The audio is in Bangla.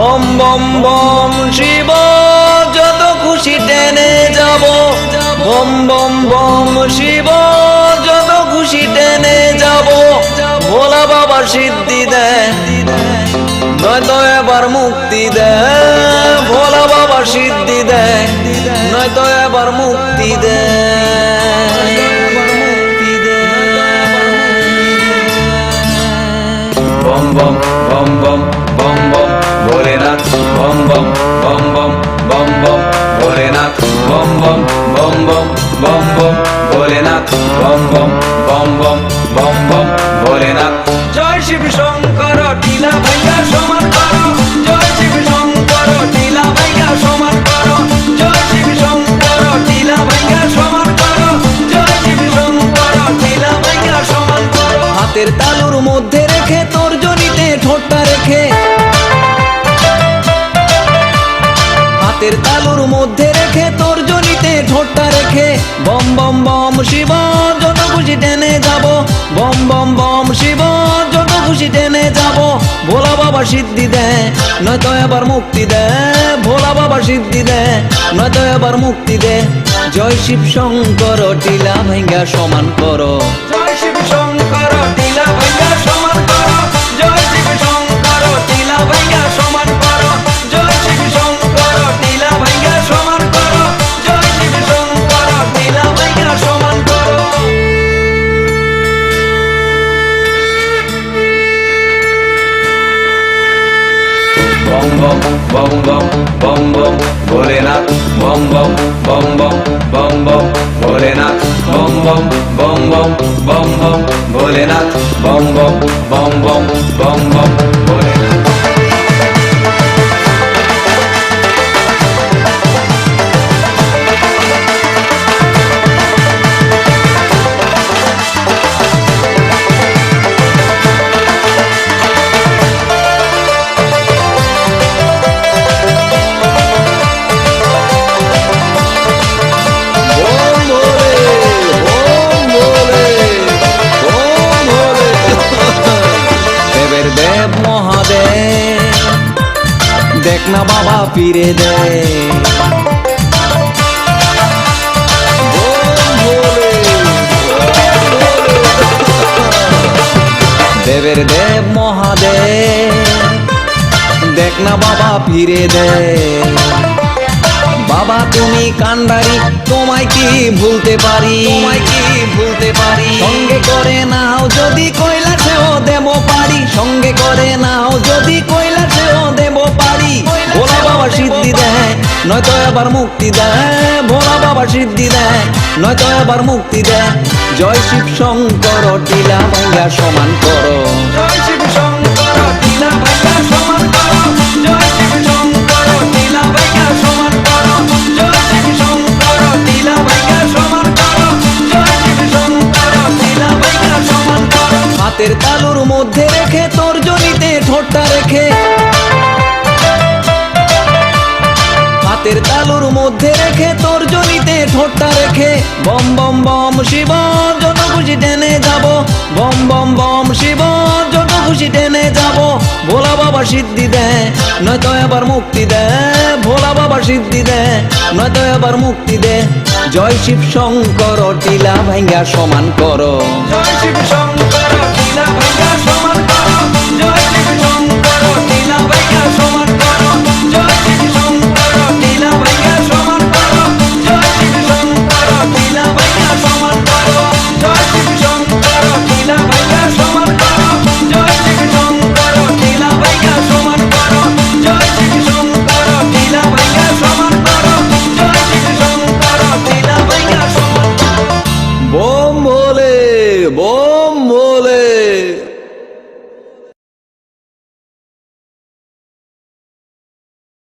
বম বম বম শিব যত খুশি টেনে যাব, বম বম বম শিব যত খুশি টেনে যাব। ভোলা বাবা সিদ্ধি দেয় নয়তো এবার মুক্তি দেয়, ভোলা বাবা সিদ্ধি দেয় নয়তো এবার মুক্তি দেয়। বম বম বম বম বম বম ভোলেনাথ, বম বম বম বম বম বম ভোলেনাথ, বম বম বম বম বম বম ভোলেনাথ, বম বম বম বম বম বম ভোলেনাথ। জয় শিব শঙ্কর টিলা ভাইয়া সমান করো, জয় শিব শঙ্কর টিলা ভাইয়া সমান করো, জয় শিব শঙ্কর টিলা ভাইয়া সমান করো, জয় শিব শঙ্কর টিলা ভাইয়া সমান করো। হাতের তালুর মধ্যে রেখে তর্জনীতে ঠোঁটটা রেখে, হাতের তালুর মধ্যে রেখে তর্জনীতে ঠোঁটটা রেখে, বম বম বম শিব যত খুশি টেনে যাব, বম বম বম শিব যত খুশি টেনে যাব। ভোলা বাবা সিদ্ধি দেয় নয়তো এবার মুক্তি দেয়, ভোলা বাবা সিদ্ধি দেয় নয়তো এবার মুক্তি দেয়। জয় শিব শঙ্কর টিলা ভাইয়া সমান করো, জয় শিব শঙ্কর টিলা ভাইয়া সমান করো, জয় শিব শঙ্কর টিলা ভাইয়া সমান করো, জয় শিব শঙ্কর টিলা ভাইয়া সমান করো, জয় শিব শঙ্কর টিলা ভাইয়া সমান করো। বম বম বম বম বম বম ভোলেনাথ, বম বম বম বম বম বম ভোলেনাথ, বম বম বম বম বম বম ভোলেনাথ, বম বম বম বম বম বম ভোলেনাথ। দেব মহাদেব দেখ না বাবা ফিরে দে, দেবের দেব মহাদেব দেখ না বাবা ফিরে দে। বাবা তুমি কান্ডারি তোমায় কি ভুলতে পারি, তোমায় কি ভুলতে পারি। সঙ্গে করে নাও যদি কৈলাসেও দেব পারি, সঙ্গে করে নাও যদি কৈলাসেও দেব পারি। ভোলা বাবা সিদ্ধি দেয় নয়তো এবার মুক্তি দেয়, ভোলা বাবা সিদ্ধি দেয় নয়তো এবার মুক্তি দেয়। জয় শিব শঙ্কর টিলা ভাইয়া সমান করো, জয় শিব শঙ্কর টিলা ভাইয়া সমান করো, জয় শিব শঙ্কর টিলা ভাইয়া সমান করো, জয় শিব শঙ্কর টিলা ভাইয়া সমান করো, জয় শিব শঙ্কর টিলা ভাইয়া সমান করো। হাতের তালুর মধ্যে রেখে তর্জনীতে ঠোঁটটা রেখে, হাতের তালুর মধ্যে রেখে তর্জনীতে ঠোঁটটা রেখে, বম বম বম শিব যত খুশি টেনে যাব, বম বম বম শিব যত খুশি টেনে যাব। ভোলা বাবা সিদ্ধি দেয় নয়তো এবার মুক্তি দেয়, ভোলা বাবা সিদ্ধি দেয় নয়তো এবার মুক্তি দেয়। জয় শিব শঙ্কর টিলা ভাইয়া সমান করো, জয় শিব শঙ্কর